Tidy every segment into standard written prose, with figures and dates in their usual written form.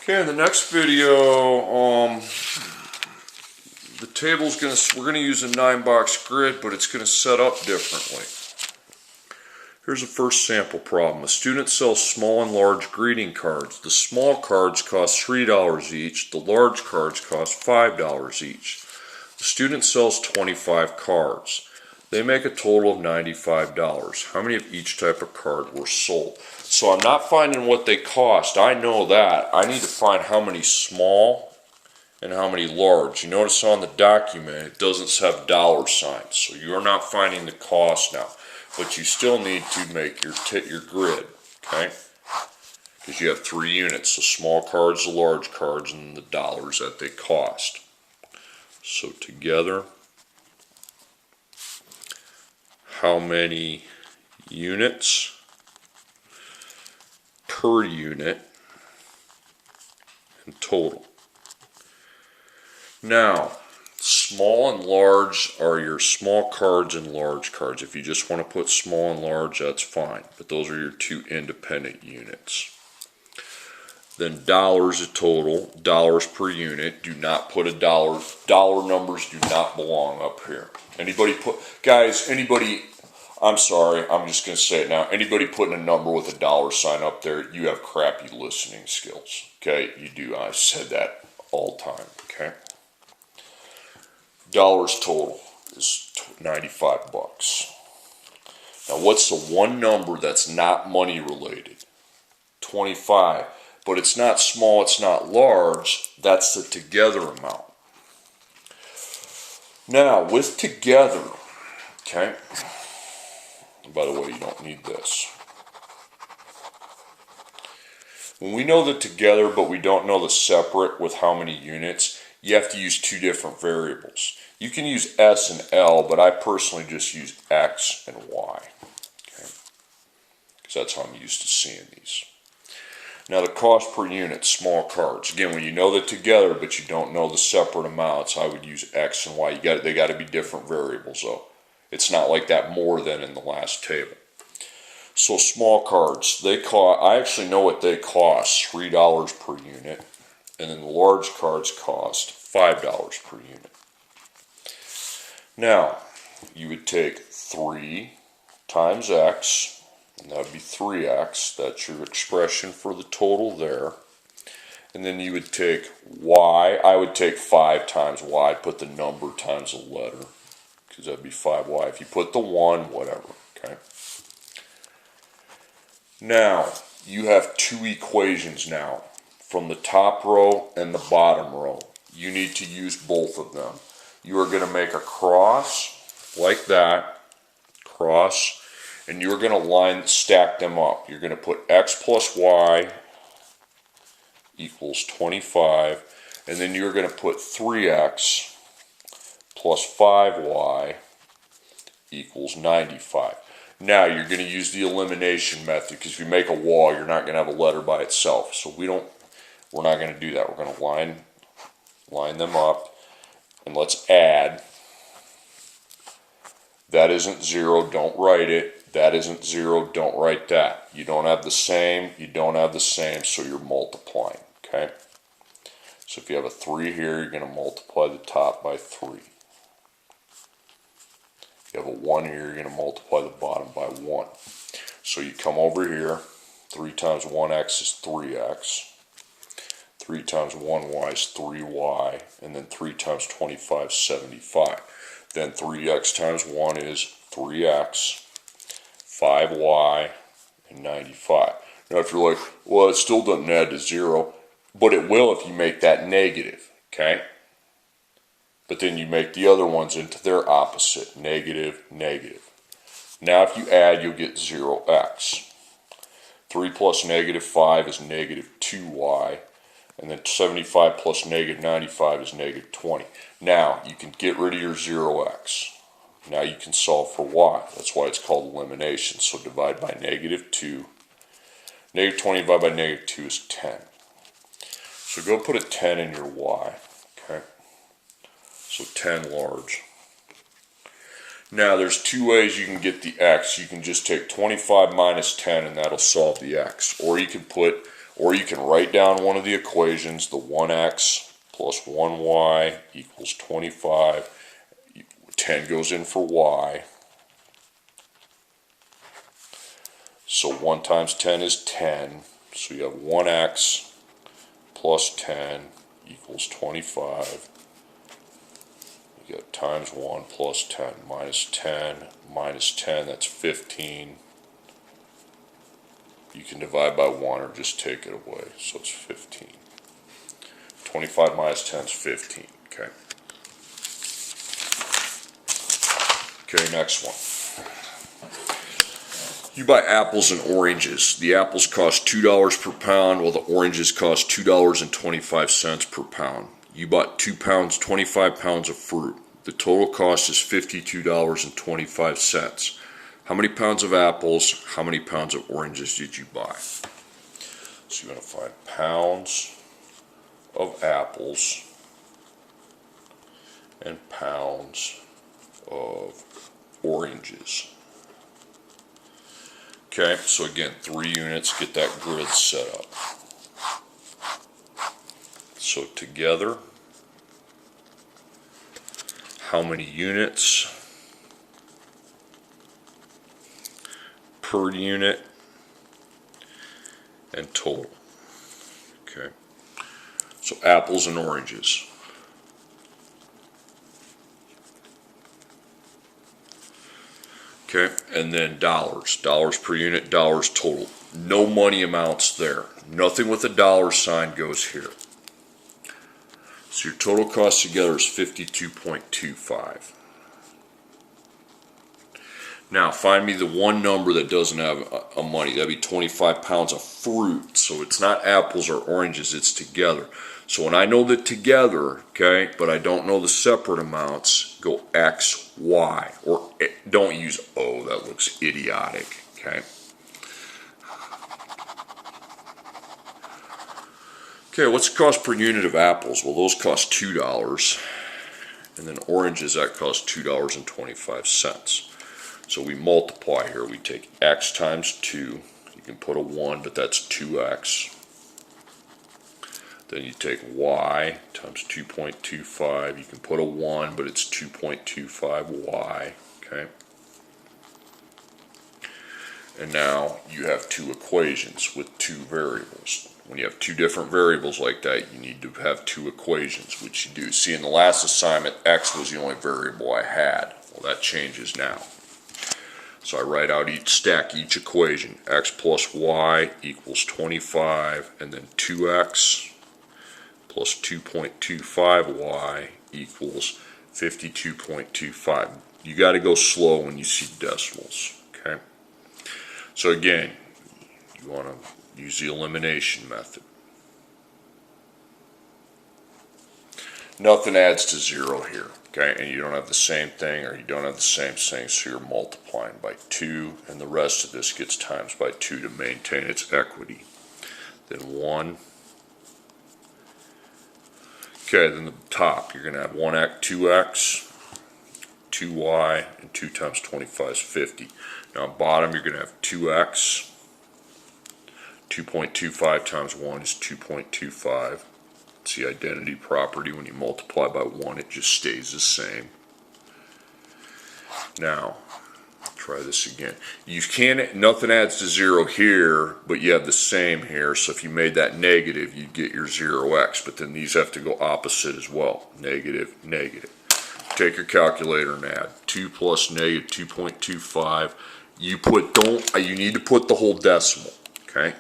Okay, in the next video, the table's we're gonna use a 9-box grid, but it's gonna set up differently. Here's the first sample problem. A student sells small and large greeting cards. The small cards cost $3 each. The large cards cost $5 each. The student sells 25 cards. They make a total of $95. How many of each type of card were sold? So I'm not finding what they cost. I know that. I need to find how many small and how many large. You notice on the document it doesn't have dollar signs, so you're not finding the cost now. But you still need to make your grid, okay? Because you have 3 units, the small cards, the large cards, and the dollars that they cost. So together, how many units per unit in total? Now, small and large are your small cards and large cards. If you just want to put small and large, that's fine. But those are your 2 independent units. Then dollars a total, dollars per unit. Do not put a dollar. Dollar numbers do not belong up here. Anybody, I'm sorry, I'm just going to say it now. Anybody putting a number with a dollar sign up there, you have crappy listening skills. Okay, you do. I said that all the time. Okay. Dollars total is $95. Now, what's the one number that's not money related? 25. But it's not small, it's not large. That's the together amount. Now, with together, okay, by the way, you don't need this. When we know the together, but we don't know the separate with how many units, you have to use 2 different variables. You can use S and L, but I personally just use X and Y. Okay? Because that's how I'm used to seeing these. Now the cost per unit, small cards. Again, when you know the together, but you don't know the separate amounts, I would use X and Y. They got to be different variables, though. It's not like that more than in the last table. So small cards, I actually know what they cost, $3 per unit. And then the large cards cost $5 per unit. Now, you would take 3 times X, and that would be 3x. That's your expression for the total there. And then you would take y. I would take 5 times y. I'd put the number times the letter, because that would be 5y. If you put the 1, whatever. Okay. Now, you have 2 equations now, from the top row and the bottom row. You need to use both of them. You are going to make a cross like that, cross, and you're going to stack them up. You're going to put x plus y equals 25, and then you're going to put 3x plus 5y equals 95. Now you're going to use the elimination method, because if you make a wall, you're not going to have a letter by itself. So we're not going to do that. We're going to line them up, and let's add. That isn't 0, don't write it. That isn't 0, don't write that. You don't have the same, you don't have the same, so you're multiplying, okay? So if you have a 3 here, you're going to multiply the top by 3. If you have a 1 here, you're going to multiply the bottom by 1. So you come over here, 3 times 1x is 3x. 3 times 1y is 3y, and then 3 times 25 is 75. Then 3x times 1 is 3x, 5y, and 95. Now if you're like, well, it still doesn't add to 0, but it will if you make that negative, okay? But then you make the other ones into their opposite, negative, negative. Now if you add, you'll get 0x. 3 plus negative 5 is negative 2y. And then 75 plus negative 95 is negative 20. Now, you can get rid of your 0x. Now you can solve for y. That's why it's called elimination. So divide by negative 2. Negative 20 divided by negative 2 is 10. So go put a 10 in your y. Okay? So 10 large. Now there's 2 ways you can get the x. You can just take 25 minus 10 and that'll solve the x. Or you can put Or you can write down one of the equations, the 1x plus 1y equals 25. 10 goes in for y. So 1 times 10 is 10. So you have 1x plus 10 equals 25. You got times 1 plus 10 minus 10, that's 15. You can divide by 1 or just take it away. So it's 15. 25 minus 10 is 15. Okay. Okay, next one. You buy apples and oranges. The apples cost $2 per pound, while the oranges cost $2.25 per pound. You bought 2 pounds, 25 pounds of fruit. The total cost is $52.25. How many pounds of apples, how many pounds of oranges did you buy? So you're going to find pounds of apples and pounds of oranges. Okay, so again, 3 units, get that grid set up. So together, how many units per unit and total? Okay, so apples and oranges. Okay, and then dollars per unit, dollars total. No money amounts there. Nothing with a dollar sign goes here. So your total cost together is 52.25. Now find me the one number that doesn't have a money. That'd be 25 pounds of fruit. So it's not apples or oranges, it's together. So when I know the together, okay, but I don't know the separate amounts, go X, Y, or don't use O, that looks idiotic, okay? Okay, what's the cost per unit of apples? Well, those cost $2, and then oranges, that cost $2.25. So we multiply here. We take X times 2. You can put a 1, but that's 2X. Then you take Y times 2.25. You can put a 1, but it's 2.25Y. Okay. And now you have 2 equations with 2 variables. When you have 2 different variables like that, you need to have 2 equations, which you do. See, in the last assignment, X was the only variable I had. Well, that changes now. So I write out stack each equation. X plus Y equals 25, and then 2X plus 2.25y equals 52.25. You got to go slow when you see decimals, okay? So again, you want to use the elimination method. Nothing adds to 0 here, okay? And you don't have the same thing, or you don't have the same thing, so you're multiplying by 2, and the rest of this gets times by 2 to maintain its equity. Then 1. Okay, then the top, you're going to have 1x, 2x, 2y, and 2 times 25 is 50. Now on bottom, you're going to have 2x, 2.25 times 1 is 2.25. It's the identity property. When you multiply by 1, it just stays the same. Now, try this again. You can't, nothing adds to 0 here, but you have the same here. So if you made that negative, you'd get your 0x. But then these have to go opposite as well. Negative, negative. Take your calculator and add 2 plus negative 2.25. You need to put the whole decimal. Okay.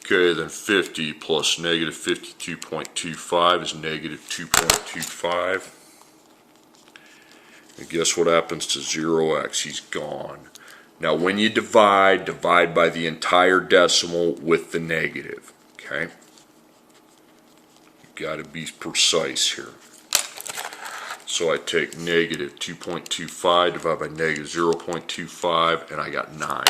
Okay, then 50 plus negative 52.25 is negative 2.25. And guess what happens to 0x? He's gone. Now when you divide by the entire decimal with the negative. Okay? You've got to be precise here. So I take negative 2.25, divide by negative 0.25, and I got 9.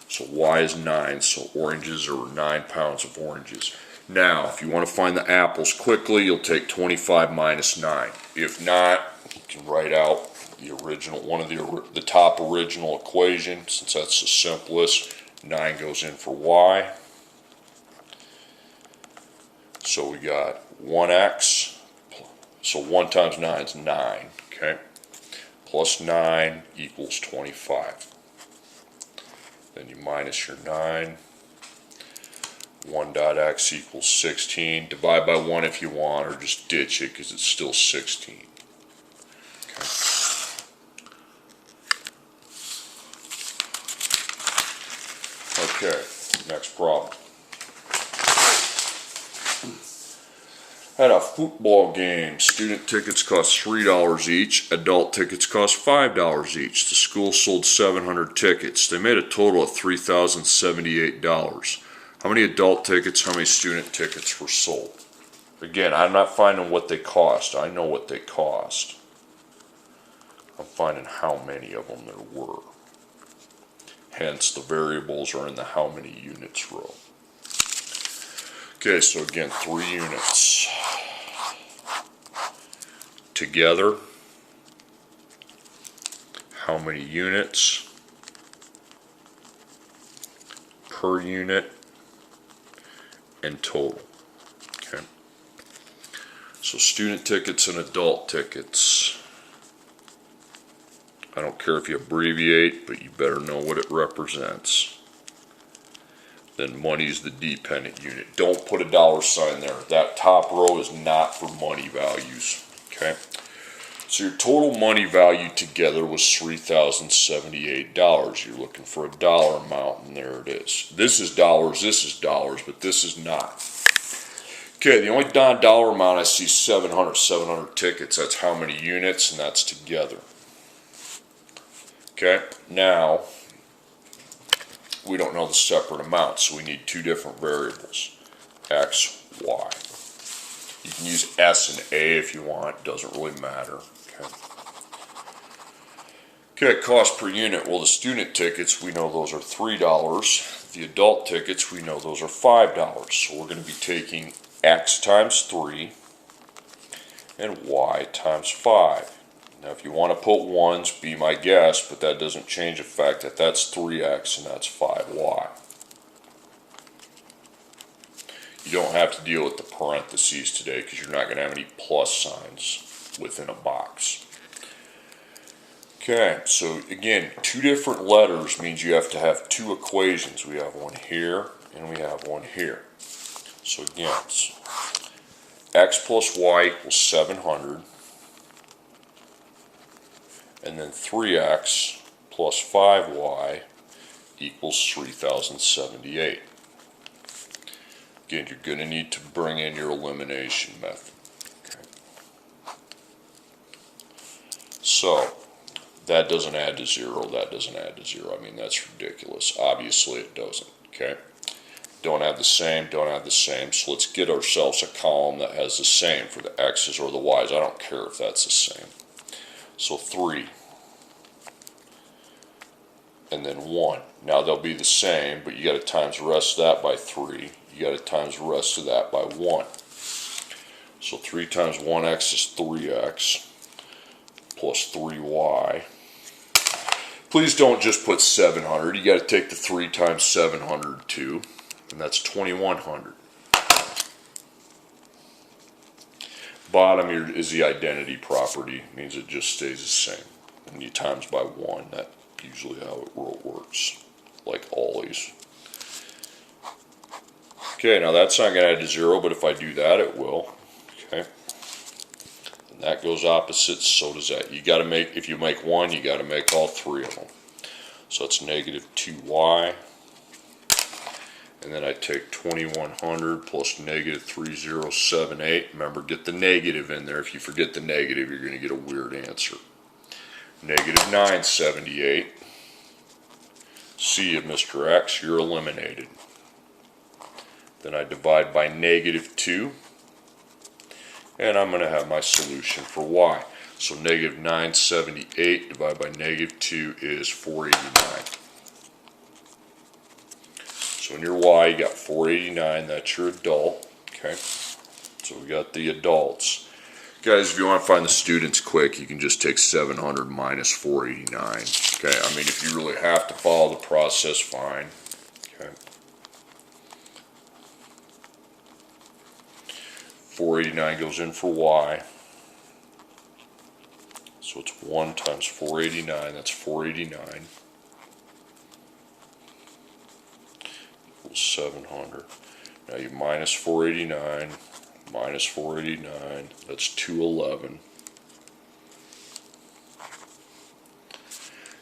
So y is 9, so oranges are 9 pounds of oranges. Now, if you want to find the apples quickly, you'll take 25 minus 9. If not, you can write out the original, the top original equation, since that's the simplest. 9 goes in for y. So we got 1x, so 1 times 9 is 9, okay? Plus 9 equals 25. Then you minus your 9. 1 dot x equals 16. Divide by 1 if you want, or just ditch it because it's still 16. Okay, next problem. At a football game, student tickets cost $3 each, adult tickets cost $5 each. The school sold 700 tickets. They made a total of $3,078. How many adult tickets, how many student tickets were sold? Again, I'm not finding what they cost. I know what they cost. I'm finding how many of them there were. Hence, the variables are in the how many units row. Okay, so again, 3 units. Together, how many units per unit in total. Okay. So student tickets and adult tickets. I don't care if you abbreviate, but you better know what it represents. Then money's the dependent unit. Don't put a dollar sign there. That top row is not for money values. Okay. So your total money value together was $3,078. You're looking for a dollar amount, and there it is. This is dollars, but this is not. Okay, the only dollar amount I see is 700 tickets. That's how many units, and that's together. Okay, now we don't know the separate amounts, so we need 2 different variables, x, y. You can use s and a if you want, it doesn't really matter. Okay, cost per unit. Well, the student tickets, we know those are $3. The adult tickets, we know those are $5. So we're going to be taking x times 3 and y times 5. Now, if you want to put ones, be my guest, but that doesn't change the fact that that's 3x and that's 5y. You don't have to deal with the parentheses today because you're not going to have any plus signs within a box. Okay, so again, 2 different letters means you have to have 2 equations. We have one here and we have one here. So again, it's x plus y equals 700. And then 3x plus 5y equals 3,078. Again, you're going to need to bring in your elimination method. Okay. So, that doesn't add to 0, that doesn't add to 0. I mean, that's ridiculous. Obviously, it doesn't. Okay. Don't add the same, don't add the same. So let's get ourselves a column that has the same for the x's or the y's. I don't care if that's the same. So 3. And then 1. Now they'll be the same, but you got to times the rest of that by 3. You got to times the rest of that by 1. So 3 times 1x is 3x plus 3y. Please don't just put 700. You got to take the 3 times 700 too, and that's 2100. Bottom here is the identity property. It means it just stays the same. And you times by 1. That's usually how it works, like always. Okay, now that's not going to add to 0, but if I do that, it will. Okay, and that goes opposite. So does that. You got to make, if you make 1, you got to make all 3 of them. So it's negative 2y. And then I take 2100 plus negative 3078. Remember, get the negative in there. If you forget the negative, you're going to get a weird answer. Negative 978. See you, Mr. X, you're eliminated. Then I divide by negative 2. And I'm going to have my solution for y. So negative 978 divided by negative 2 is 489. So in your y, you got 489, that's your adult. Okay, so we got the adults. Guys, if you want to find the students quick, you can just take 700 minus 489. Okay, I mean, if you really have to follow the process, fine. Okay. 489 goes in for y. So it's 1 times 489, that's 489. Equals 700. Now you minus 489, minus 489, that's 211.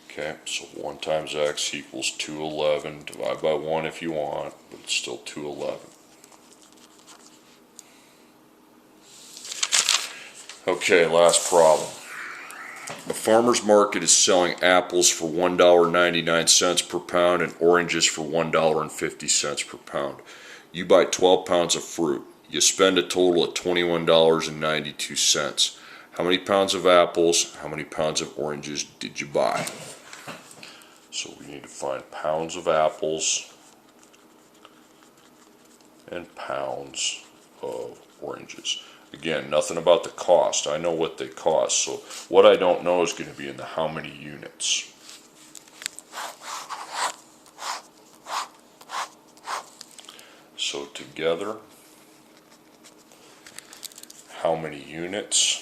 Okay, so 1 times x equals 211. Divide by 1 if you want, but it's still 211. Okay, last problem. The farmer's market is selling apples for $1.99 per pound and oranges for $1.50 per pound. You buy 12 pounds of fruit. You spend a total of $21.92. How many pounds of apples, how many pounds of oranges did you buy? So we need to find pounds of apples and pounds of oranges. Again, nothing about the cost. I know what they cost. So what I don't know is going to be in the how many units. So together, how many units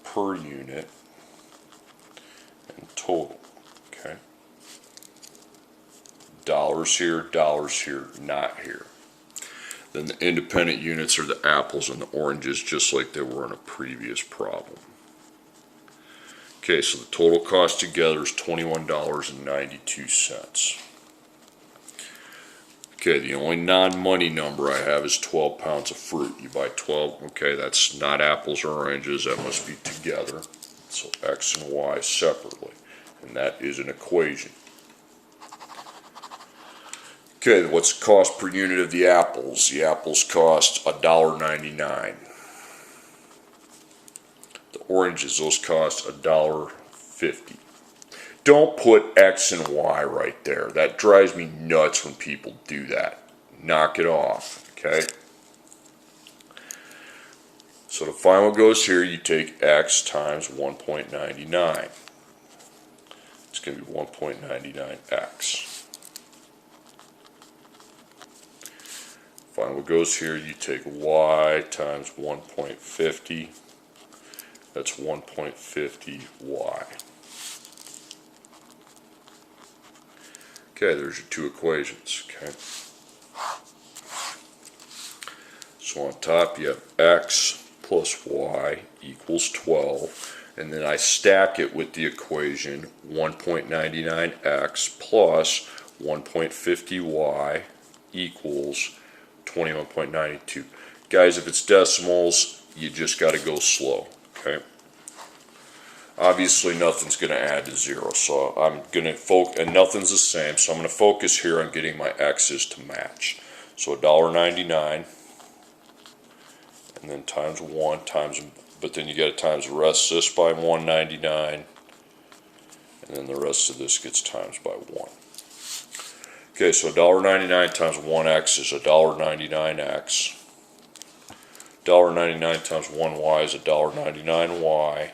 per unit and total. Okay. Dollars here, not here. Then the independent units are the apples and the oranges, just like they were in a previous problem. Okay, so the total cost together is $21.92. Okay, the only non-money number I have is 12 pounds of fruit. You buy 12, okay, that's not apples or oranges, that must be together. So x and y separately, and that is an equation. Okay, what's the cost per unit of the apples? The apples cost $1.99. The oranges, those cost $1.50. Don't put X and Y right there. That drives me nuts when people do that. Knock it off, okay? So to find what goes here, you take X times 1.99. It's going to be 1.99X. Find what goes here, you take Y times 1.50. That's 1.50Y. Okay, there's your two equations, okay? So on top you have X plus Y equals 12, and then I stack it with the equation 1.99X plus 1.50Y equals 21.92. Guys, if it's decimals, you just got to go slow, okay? Obviously, nothing's going to add to 0, so I'm going to focus, and nothing's the same, so I'm going to focus here on getting my x's to match. So $1.99, and then times 1 times, but then you got to times the rest of this by 1.99, and then the rest of this gets times by 1. Okay, so $1.99 times 1x is $1.99x. $1.99 times 1y is $1.99y.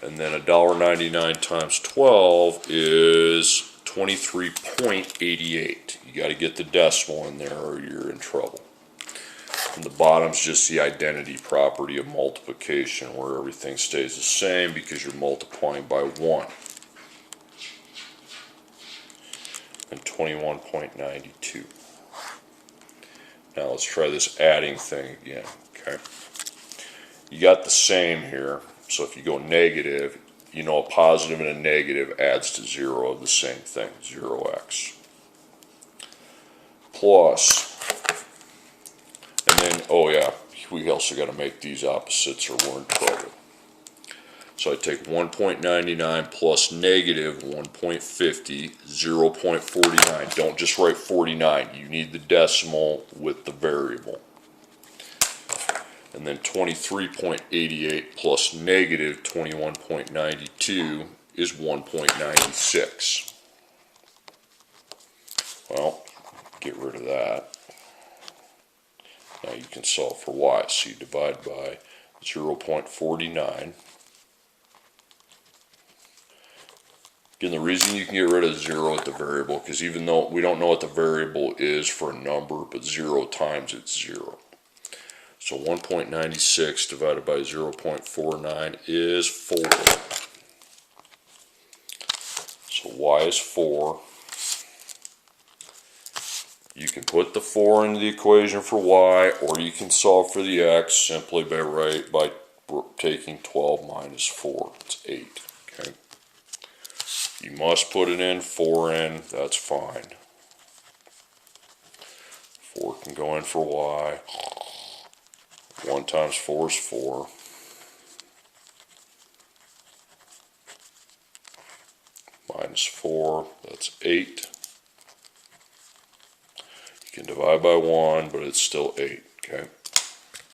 And then $1.99 times 12 is 23.88. You got to get the decimal in there or you're in trouble. And the bottom's just the identity property of multiplication, where everything stays the same because you're multiplying by 1. And 21.92. Now let's try this adding thing again. Okay. You got the same here. So if you go negative, you know a positive and a negative adds to 0 of the same thing, 0x. Plus, and then, oh yeah, we also got to make these opposites or we're in trouble. So I take 1.99 plus negative 1.50, 0.49. Don't just write 49. You need the decimal with the variable. And then 23.88 plus negative 21.92 is 1.96. Well, Get rid of that. Now you can solve for y. So you divide by 0.49. Again, the reason you can get rid of 0 at the variable, because even though we don't know what the variable is for a number, but 0 times it's 0. So 1.96 divided by 0.49 is 4. So y is 4. You can put the 4 into the equation for y, or you can solve for the x simply by taking 12 minus 4. It's 8. Okay. You must put it in, 4 in, that's fine. 4 can go in for y. 1 times 4 is 4. Minus 4, that's 8. You can divide by 1, but it's still 8, okay?